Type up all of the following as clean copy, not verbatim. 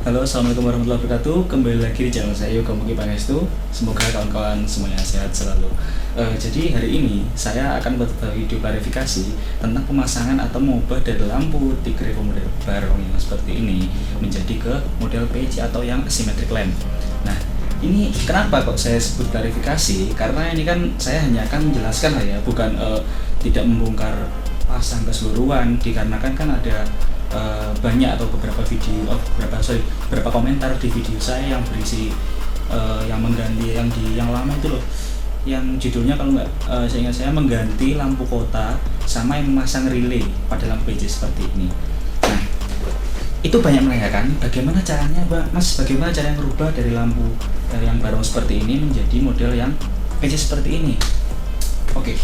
Halo, assalamualaikum warahmatullahi wabarakatuh. Kembali lagi di channel saya Yoga Mugi Pangestu. Semoga kawan-kawan semuanya sehat selalu. Jadi hari ini saya akan buat video klarifikasi tentang pemasangan atau mengubah dari lampu Tigrevo model barong yang seperti ini menjadi ke model PJ atau yang asymmetric lamp. Nah, ini kenapa kok saya sebut klarifikasi? Karena ini kan saya hanya akan menjelaskan lah ya, bukan tidak membongkar pasang keseluruhan, dikarenakan kan ada banyak atau beberapa komentar di video saya yang berisi yang mengganti yang lama itu loh, yang judulnya kalau nggak saya ingat, saya mengganti lampu kota sama yang memasang relay pada lampu PJ seperti ini. Nah, itu banyak menanyakan bagaimana caranya Mas, bagaimana cara yang merubah dari lampu yang barong seperti ini menjadi model yang PJ seperti ini. Oke,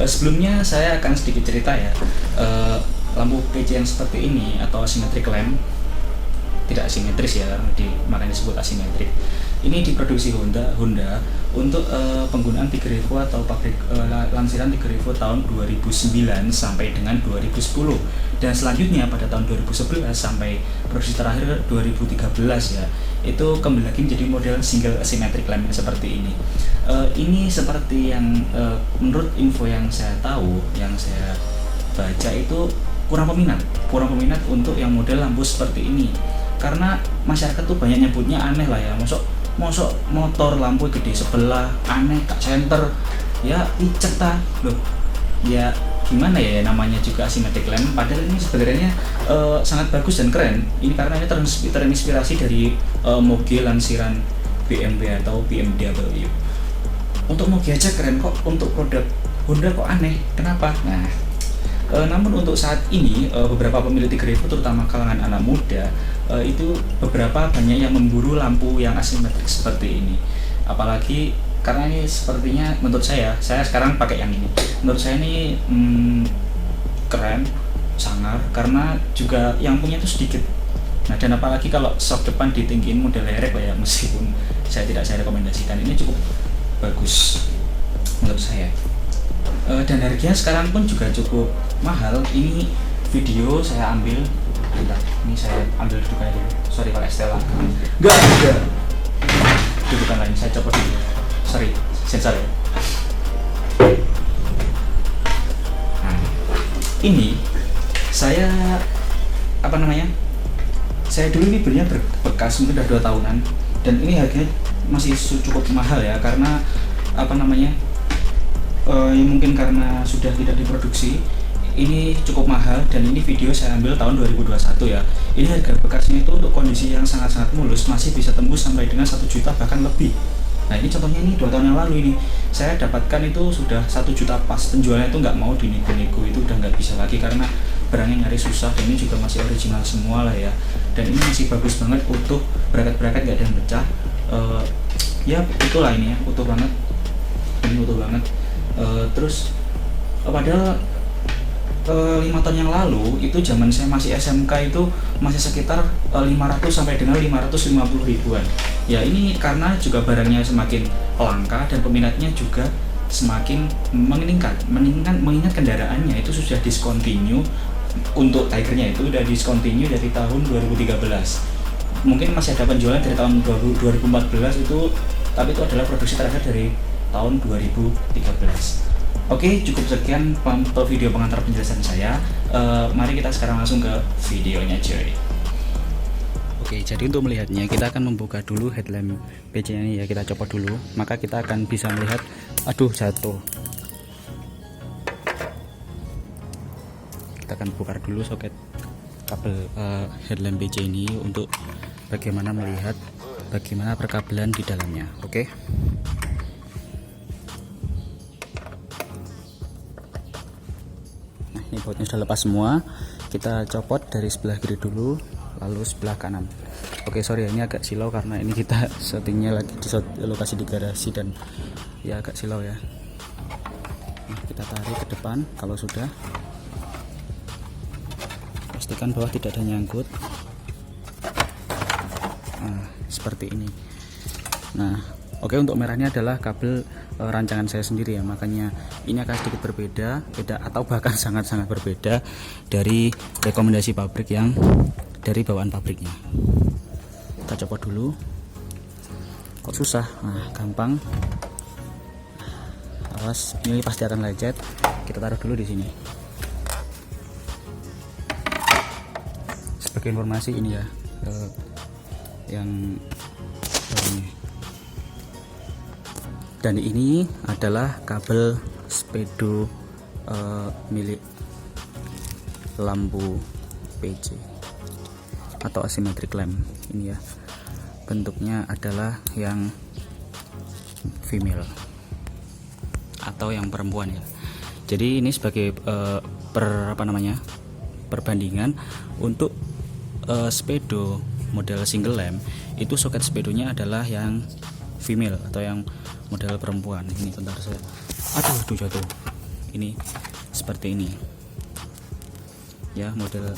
sebelumnya saya akan sedikit cerita ya. Lampu PJ yang seperti ini atau asymmetric lamp, tidak asimetris ya, makanya disebut asimetrik. Ini diproduksi Honda untuk penggunaan Tigrevo atau pabrik lansiran Tigrevo tahun 2009 sampai dengan 2010, dan selanjutnya pada tahun 2011 sampai produksi terakhir 2013 ya, itu kembali lagi menjadi model single asymmetric lamp yang seperti ini. Ini seperti yang menurut info yang saya tahu, yang saya baca, itu kurang peminat untuk yang model lampu seperti ini, karena masyarakat tuh banyak nyebutnya aneh lah ya. Mosok motor lampu gede sebelah, aneh kak center ya, picek ta loh ya, gimana ya, namanya juga asymmetric lamp, padahal ini sebenarnya sangat bagus dan keren. Ini karena ini terinspirasi dari moge lansiran BMW atau BMW. Untuk moge aja keren kok, untuk produk Honda kok aneh, kenapa? Nah, namun untuk saat ini beberapa pemilik Tigrevo, terutama kalangan anak muda, itu beberapa banyak yang memburu lampu yang asimetrik seperti ini. Apalagi karena ini sepertinya, menurut saya sekarang pakai yang ini. Menurut saya ini keren, sangar, karena juga yang punya itu sedikit. Nah, dan apalagi kalau shock depan ditinggiin model lerek lah ya, meskipun saya rekomendasikan, ini cukup bagus menurut saya. Dan harganya sekarang pun juga cukup mahal. Ini video saya ambil, bentar, ini saya ambil dudukannya dulu, sorry pakai Stella, enggak dudukan lain, saya copot dulu, sorry sensor ya. Nah, ini saya saya dulu ini belinya bekas, mungkin udah 2 tahunan, dan ini harganya masih cukup mahal ya, karena ya mungkin karena sudah tidak diproduksi, ini cukup mahal. Dan ini video saya ambil tahun 2021 ya. Ini harga bekasnya itu untuk kondisi yang sangat-sangat mulus masih bisa tembus sampai dengan 1 juta bahkan lebih. Nah, ini contohnya, ini 2 tahun yang lalu ini saya dapatkan itu sudah 1 juta pas. Penjualnya itu nggak mau dinego-nego, itu udah nggak bisa lagi karena barangnya nyari susah, dan ini juga masih original semua lah ya. Dan ini masih bagus banget, utuh, bracket nggak ada yang pecah. Ya itulah, ini ya utuh banget, ini utuh banget. Terus padahal 5 tahun yang lalu itu zaman saya masih SMK itu masih sekitar 500 sampai dengan 550 ribuan ya. Ini karena juga barangnya semakin langka dan peminatnya juga semakin meningkat mengingat kendaraannya itu sudah discontinue. Untuk Tigernya itu udah discontinue dari tahun 2013. Mungkin masih ada penjualan dari tahun 2014 itu, tapi itu adalah produksi terakhir dari tahun 2013. Oke, cukup sekian video pengantar penjelasan saya. Mari kita sekarang langsung ke videonya cuy. Oke, jadi untuk melihatnya kita akan membuka dulu headlamp PJ ini ya, kita copot dulu, maka kita akan bisa melihat. Aduh, jatuh. Kita akan buka dulu soket kabel headlamp PJ ini untuk bagaimana melihat bagaimana perkabelan di dalamnya. Oke. Ini bautnya sudah lepas semua. Kita copot dari sebelah kiri dulu, lalu sebelah kanan. Oke, sorry ini agak silau karena ini kita settingnya lagi di lokasi di garasi dan ya agak silau ya. Nah, kita tarik ke depan. Kalau sudah, pastikan bahwa tidak ada nyangkut. Nah, seperti ini. Nah, oke, untuk merahnya adalah kabel rancangan saya sendiri ya, makanya ini akan sedikit beda atau bahkan sangat-sangat berbeda dari rekomendasi pabrik yang dari bawaan pabriknya. kita copot dulu. Kok susah? Nah, gampang. Awas, ini pasti akan lecet. Kita taruh dulu di sini. Sebagai informasi ini ya, yang ini. Dan ini adalah kabel speedo milik lampu PC atau asymmetric lamp ini ya. Bentuknya adalah yang female atau yang perempuan ya. Jadi ini sebagai perbandingan untuk speedo model single lamp itu soket speedonya adalah yang female atau yang model perempuan. Ini bentar saya. Aduh jatuh. Ini seperti ini. Ya, model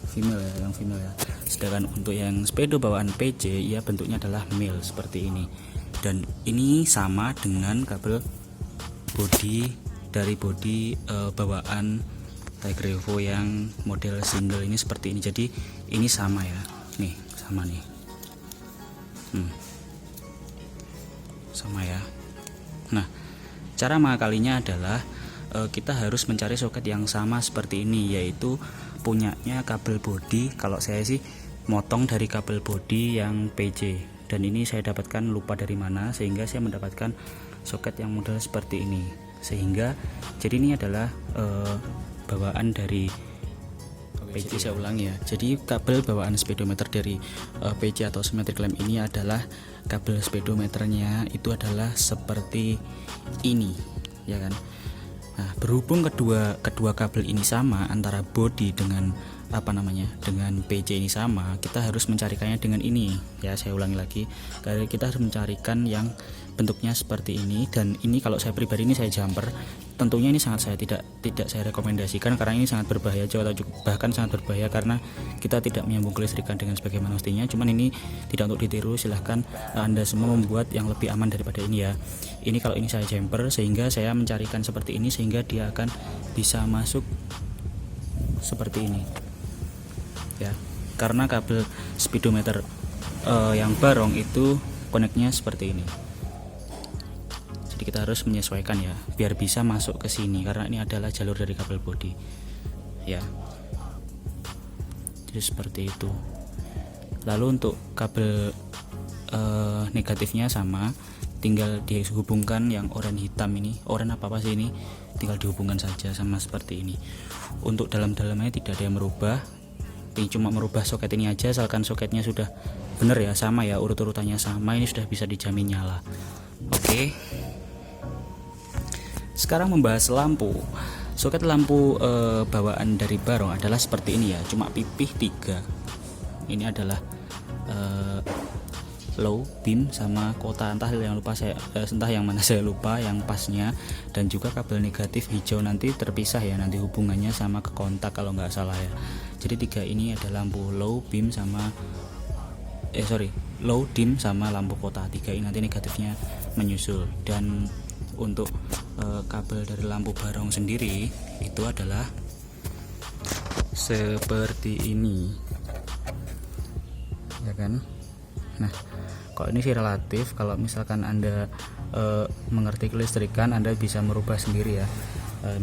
female ya, yang female ya. Sedangkan untuk yang speedo bawaan PC ya bentuknya adalah male seperti ini. Dan ini sama dengan kabel body dari body bawaan Tiger Evo yang model single ini seperti ini. Jadi ini sama ya. Nih, sama nih. Sama ya. Nah, cara mengakalinya adalah kita harus mencari soket yang sama seperti ini, yaitu punyanya kabel body. Kalau saya sih motong dari kabel body yang PC, dan ini saya dapatkan lupa dari mana sehingga saya mendapatkan soket yang model seperti ini. Sehingga jadi ini adalah bawaan dari PC. Saya ulangi ya. Jadi kabel bawaan speedometer dari PC atau symmetric lamp ini adalah kabel speedometernya itu adalah seperti ini, ya kan? Nah, berhubung kedua kabel ini sama, antara body dengan dengan PC ini sama, kita harus mencarikannya dengan ini. Ya, saya ulangi lagi. Kita harus mencarikan yang bentuknya seperti ini, dan ini kalau saya pribadi ini saya jumper. Tentunya ini saya tidak saya rekomendasikan karena ini sangat berbahaya, bahkan sangat berbahaya karena kita tidak menyambung kelistrikan dengan sebagaimana mestinya. Cuman ini tidak untuk ditiru, silahkan Anda semua membuat yang lebih aman daripada ini ya. Ini kalau ini saya jumper sehingga saya mencarikan seperti ini sehingga dia akan bisa masuk seperti ini. Ya, karena kabel speedometer yang barong itu koneknya seperti ini. Jadi kita harus menyesuaikan ya biar bisa masuk ke sini karena ini adalah jalur dari kabel body. Ya. Jadi seperti itu. Lalu untuk kabel negatifnya sama, tinggal dihubungkan yang oranye hitam ini. Oranye apa sih ini? Tinggal dihubungkan saja sama seperti ini. Untuk dalam-dalamnya tidak ada yang merubah. Cuma merubah soket ini aja, asalkan soketnya sudah benar ya, sama ya, urut-urutannya sama, ini sudah bisa dijamin nyala. Oke. Sekarang membahas lampu. Soket lampu bawaan dari Barong adalah seperti ini ya, cuma pipih 3. Ini adalah low beam sama kota, entah yang mana saya lupa yang pasnya, dan juga kabel negatif hijau nanti terpisah ya, nanti hubungannya sama ke kontak kalau nggak salah ya. Jadi 3 ini ada lampu low beam sama low dim sama lampu kota. 3 ini nanti negatifnya menyusul. Dan untuk kabel dari lampu Barong sendiri itu adalah seperti ini ya kan. Nah, kalau ini sih relatif, kalau misalkan Anda mengerti kelistrikan, Anda bisa merubah sendiri ya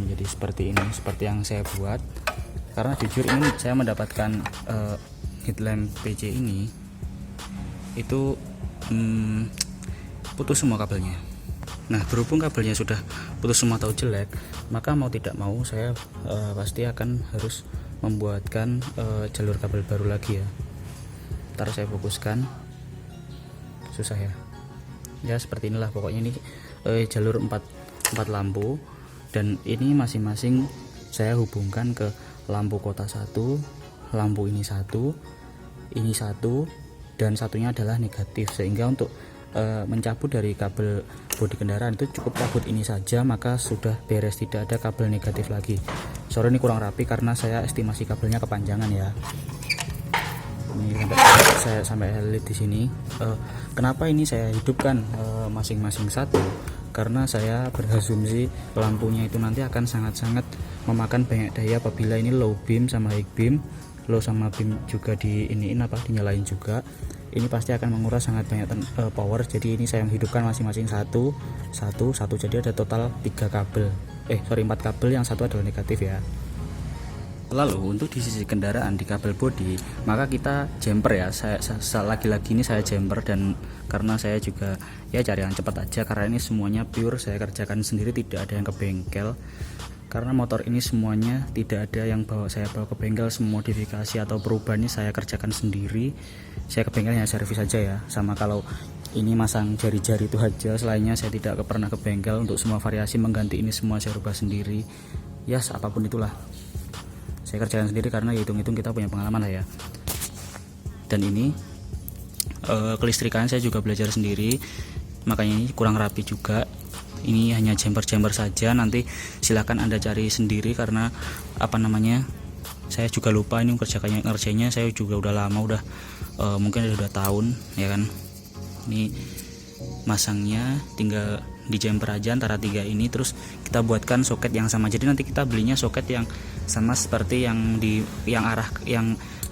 menjadi seperti ini, seperti yang saya buat. Karena jujur ini saya mendapatkan headlamp PC ini itu putus semua kabelnya. Nah, berhubung kabelnya sudah putus semua atau jelek, maka mau tidak mau saya pasti akan harus membuatkan jalur kabel baru lagi ya. Ntar saya fokuskan, susah ya seperti inilah pokoknya. Ini jalur 4 lampu, dan ini masing-masing saya hubungkan ke lampu kota 1, lampu ini 1, dan satunya adalah negatif, sehingga untuk mencabut dari kabel bodi kendaraan itu cukup cabut ini saja, maka sudah beres, tidak ada kabel negatif lagi. Sorry ini kurang rapi karena saya estimasi kabelnya kepanjangan ya. Ini saya sampai lihat di sini. Kenapa ini saya hidupkan masing-masing satu? Karena saya berasumsi lampunya itu nanti akan sangat-sangat memakan banyak daya apabila ini low beam sama high beam, low sama beam juga dinyalain juga. ini pasti akan menguras sangat banyak power. Jadi ini saya menghidupkan masing-masing satu, jadi ada total 3 kabel, 4 kabel, yang satu adalah negatif ya. Lalu untuk di sisi kendaraan di kabel bodi, maka kita jumper ya. Saya lagi-lagi ini saya jumper, dan karena saya juga ya cari yang cepat aja, karena ini semuanya pure saya kerjakan sendiri, tidak ada yang ke bengkel. Karena motor ini semuanya tidak ada yang saya bawa ke bengkel, semua modifikasi atau perubahan ini saya kerjakan sendiri. Saya ke bengkel hanya servis saja ya. Sama kalau ini masang jari-jari itu aja, selainnya saya tidak pernah ke bengkel. Untuk semua variasi mengganti ini semua saya rubah sendiri. Ya apapun itulah saya kerjakan sendiri, karena hitung-hitung kita punya pengalaman lah ya. Dan ini kelistrikan saya juga belajar sendiri, makanya ini kurang rapi juga. Ini hanya jumper saja, nanti silahkan Anda cari sendiri, karena saya juga lupa ini ngerjainnya saya juga udah lama, mungkin udah tahun ya kan. Ini masangnya tinggal di jumper aja antara 3 ini, terus kita buatkan soket yang sama. Jadi nanti kita belinya soket yang sama seperti yang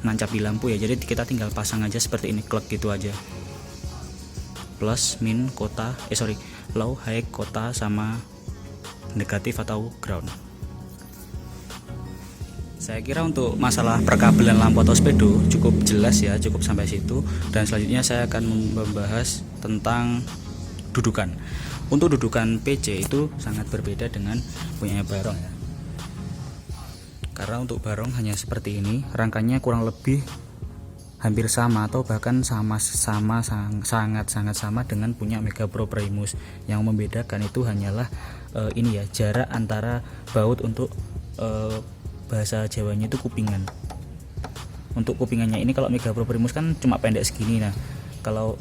nancap di lampu ya. Jadi kita tinggal pasang aja seperti ini, klek gitu aja. Plus, min, kota, low, high, kota, sama negatif atau ground. Saya kira untuk masalah perkabelan lampu atau speedo cukup jelas ya, cukup sampai situ. Dan selanjutnya saya akan membahas tentang dudukan. Untuk dudukan PC itu sangat berbeda dengan punyanya Barong ya. Karena untuk Barong hanya seperti ini, rangkanya kurang lebih hampir sama atau bahkan sangat sama dengan punya Mega Pro Primus. Yang membedakan itu hanyalah ini ya, jarak antara baut untuk bahasa Jawanya itu kupingan. Untuk kupingannya ini kalau Mega Pro Primus kan cuma pendek segini. Nah, kalau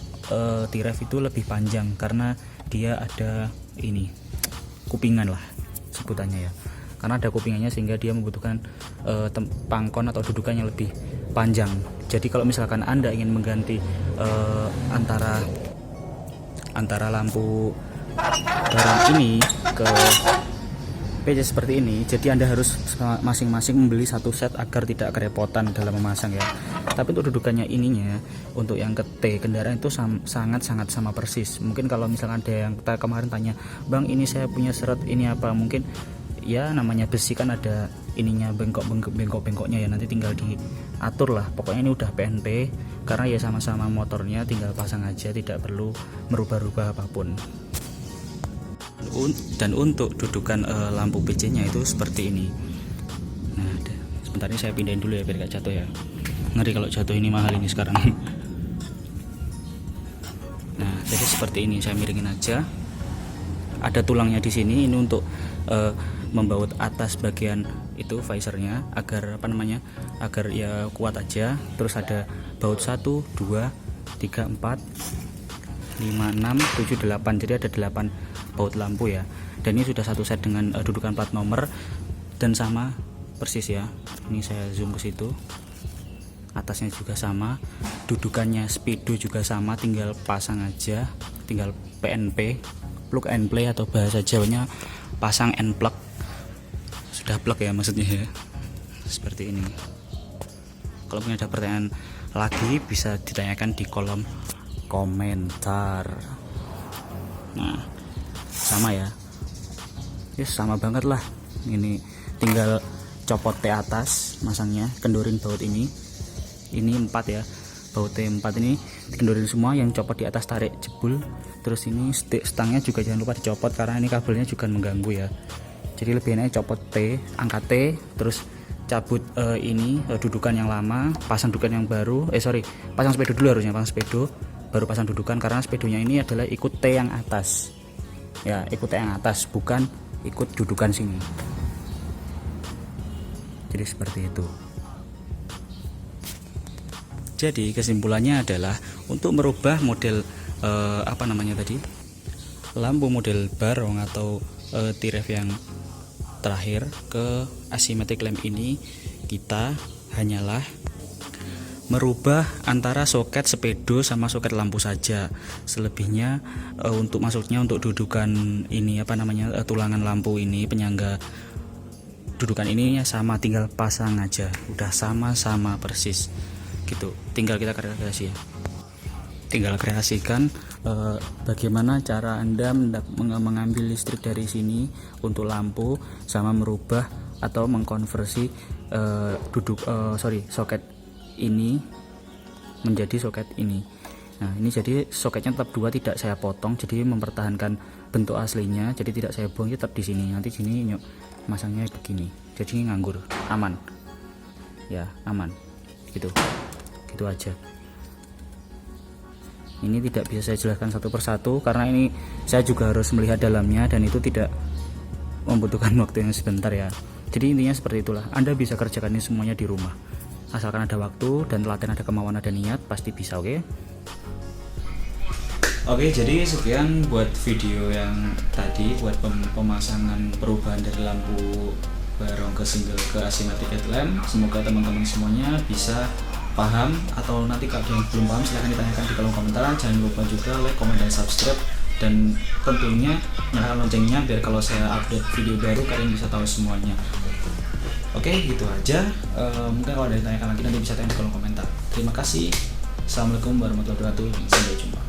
T-Rev itu lebih panjang karena dia ada ini kupingan lah sebutannya ya, karena ada kupingannya sehingga dia membutuhkan pangkon atau dudukan yang lebih panjang. Jadi kalau misalkan Anda ingin mengganti antara lampu Barong ini ke PC seperti ini, jadi Anda harus masing-masing membeli satu set agar tidak kerepotan dalam memasang ya. Tapi untuk dudukannya ininya, untuk yang ke T kendaraan itu sangat sama persis. Mungkin kalau misalkan ada yang kemarin tanya, "Bang, ini saya punya seret ini apa?" Mungkin ya namanya besi kan ada ininya, bengkok-bengkoknya ya, nanti tinggal diatur lah. Pokoknya ini udah PNP, karena ya sama-sama motornya, tinggal pasang aja, tidak perlu merubah-rubah apapun. Dan untuk dudukan lampu PC-nya itu seperti ini. Nah, sebentar ini saya pindahin dulu ya biar gak jatuh ya. Ngeri kalau jatuh, ini mahal ini sekarang. Nah, jadi seperti ini, saya miringin aja. Ada tulangnya di sini, ini untuk membaut atas bagian itu visornya agar agar ya kuat aja. Terus ada baut 1, 2, 3, 4, 5, 6, 7, 8. Jadi ada 8 baut lampu ya. Dan ini sudah satu set dengan dudukan plat nomor dan sama persis ya. Ini saya zoom ke situ. Atasnya juga sama, dudukannya speedo juga sama, tinggal pasang aja, tinggal PNP, plug and play atau bahasa Jawanya pasang and plug. Sudah plug ya maksudnya ya. Seperti ini. Kalau punya ada pertanyaan lagi bisa ditanyakan di kolom komentar. Nah, sama ya. Yes, sama banget lah. Ini tinggal copot T atas, masangnya, kendorin baut ini. Ini 4 ya. Baut T4 ini dikendorin semua, yang copot di atas tarik jebul. Terus ini stangnya juga jangan lupa dicopot karena ini kabelnya juga mengganggu ya. Jadi lebih enak copot T, angkat T, terus cabut dudukan yang lama, pasang dudukan yang baru. Pasang speedo dulu harusnya, pasang speedo baru pasang dudukan, karena speedonya ini adalah ikut T yang atas. Ya, ikut T yang atas, bukan ikut dudukan sini. Jadi seperti itu. Jadi kesimpulannya adalah untuk merubah model lampu model Barong atau T-Rev yang terakhir ke asymmetric lamp ini, kita hanyalah merubah antara soket speedo sama soket lampu saja. Selebihnya untuk dudukan ini tulangan lampu ini, penyangga dudukan ini sama, tinggal pasang aja, udah sama persis gitu, tinggal kita kalibrasi ya. tinggal kreasikan bagaimana cara Anda mengambil listrik dari sini untuk lampu, sama merubah atau mengkonversi soket ini menjadi soket ini. Nah, ini jadi soketnya tetap 2, tidak saya potong, jadi mempertahankan bentuk aslinya, jadi tidak saya buang, tetap di sini. Nanti sini masangnya begini, jadi nganggur, aman ya, aman gitu aja. Ini tidak bisa saya jelaskan satu persatu karena ini saya juga harus melihat dalamnya, dan itu tidak membutuhkan waktu yang sebentar ya. Jadi intinya seperti itulah, Anda bisa kerjakan ini semuanya di rumah asalkan ada waktu dan telaten, ada kemauan, ada niat, pasti bisa. Oke, jadi sekian buat video yang tadi buat pemasangan perubahan dari lampu barong ke single ke asymmetric headlamp. Semoga teman-teman semuanya bisa paham, atau nanti kalau ada yang belum paham silahkan ditanyakan di kolom komentar. Jangan lupa juga like, comment, dan subscribe, dan tentunya nyalakan loncengnya biar kalau saya update video baru kalian bisa tahu semuanya. Oke, gitu aja. Mungkin kalau ada yang ditanyakan lagi nanti bisa tanya di kolom komentar. Terima kasih. Assalamualaikum warahmatullahi wabarakatuh. Sampai jumpa.